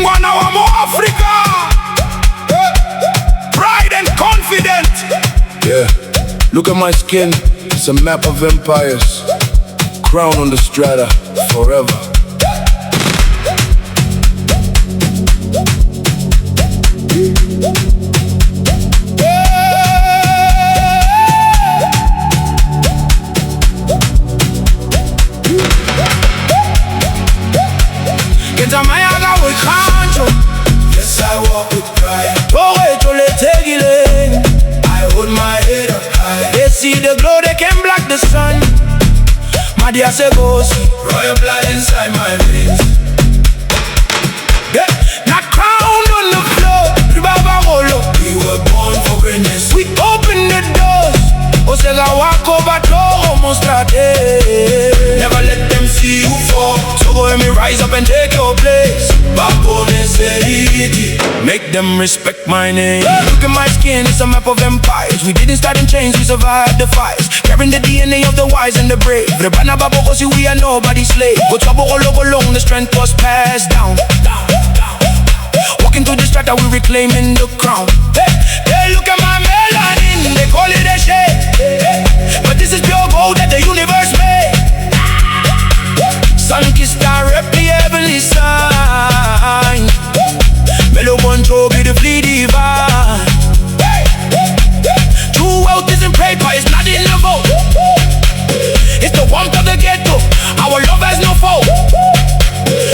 Ngwana wa Moafrika, pride and confident. Yeah, look at my skin, it's a map of empires. Crown on the Strata, forever. Tsamaya ka boikgantsho. Yes, I walk with pride. I hold my head up high. They see the glow, they can block the sun. My dear say go see Royal blood inside my veins. yeah. Not crowned on the floor. We were born for greatness. We open the doors. Osega wako batoro mostrate. Never let them see you fall. So go and me rise up and take your place. Seriti. Make them respect my name. Look at my skin, it's a map of empires. We didn't start in chains, we survived the fires. Carrying the DNA of the wise and the brave. Rebana baboko, see we are nobody's slave. Go taboko logo long, the strength was passed down. Walking through the strata, we reclaiming the crown. Hey, look at my melanin, they call it a shade. But this is pure gold that the universe made. Sun-kissed direct the heavenly sign. Melodic, beautifully divine. True wealth isn't paper, it's not in the vote. It's the warmth of the ghetto, our love has no fault.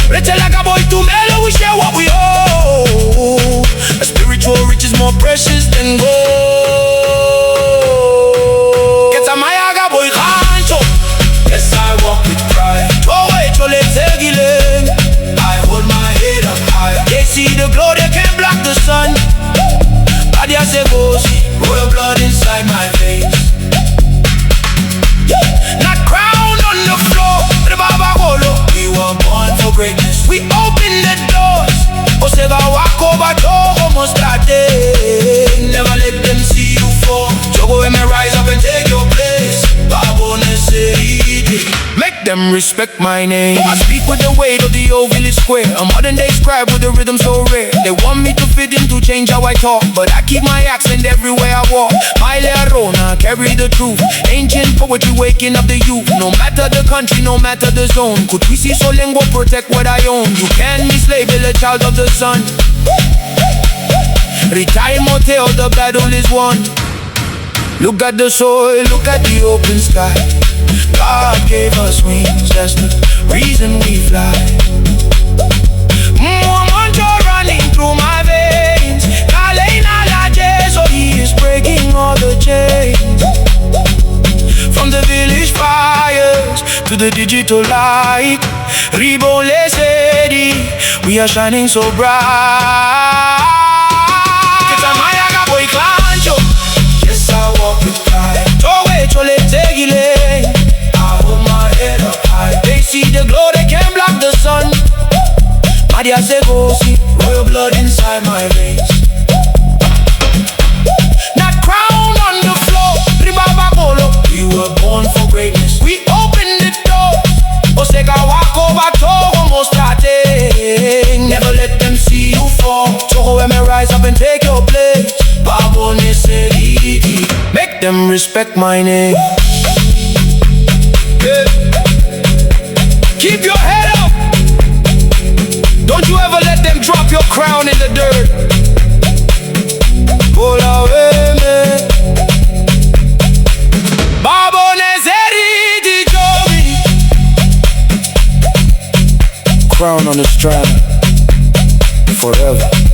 Let's like a boy to mellow, we share what we owe. A spiritual rich is more precious than gold. Tsamaya ka boikgantsho. Yes, I walk with pride. I hold my head up high. They see the glow, they can't block the sun. Badia say go see Royal blood inside my veins. not crowned on the floor. We were born for greatness. We open the doors. Osega wako batoro mostrate. Never let them see you fall. So go and me rise up and take your place. Seriti. Make them respect my name. I speak with the weight of the old village square. A modern day scribe with a rhythm so rare. They want me to fit in to change how I talk, but I keep my accent everywhere I walk. My learona, carry the truth. Ancient poetry waking up the youth. No matter the country, no matter the zone. Could we see so lengua protect what I own? You can't mislabel a child of the sun. Retire motel, the battle is won. Look at the soil, look at the open sky. God gave us wings, that's the reason we fly. Mantra running through my veins. So he is breaking all the chains. From the village fires to the digital light. Ribo Lesedi, we are shining so bright. Tsamaya ka boikgantsho. Yes, I walk with pride. I hold my head up high. They see the glow, they can't block the sun. Madia say go see Royal blood inside my veins. not crowned on the floor. We were born for greatness. We open the door. Osega wako batoro mostrate. Never let them see you fall. So go and me rise up and take your place. Seriti. Make them respect my name. Yeah. Keep your head up. Don't you ever let them drop your crown in the dirt. Pull away, man. Seriti, chomi. Crown on the Strata, forever.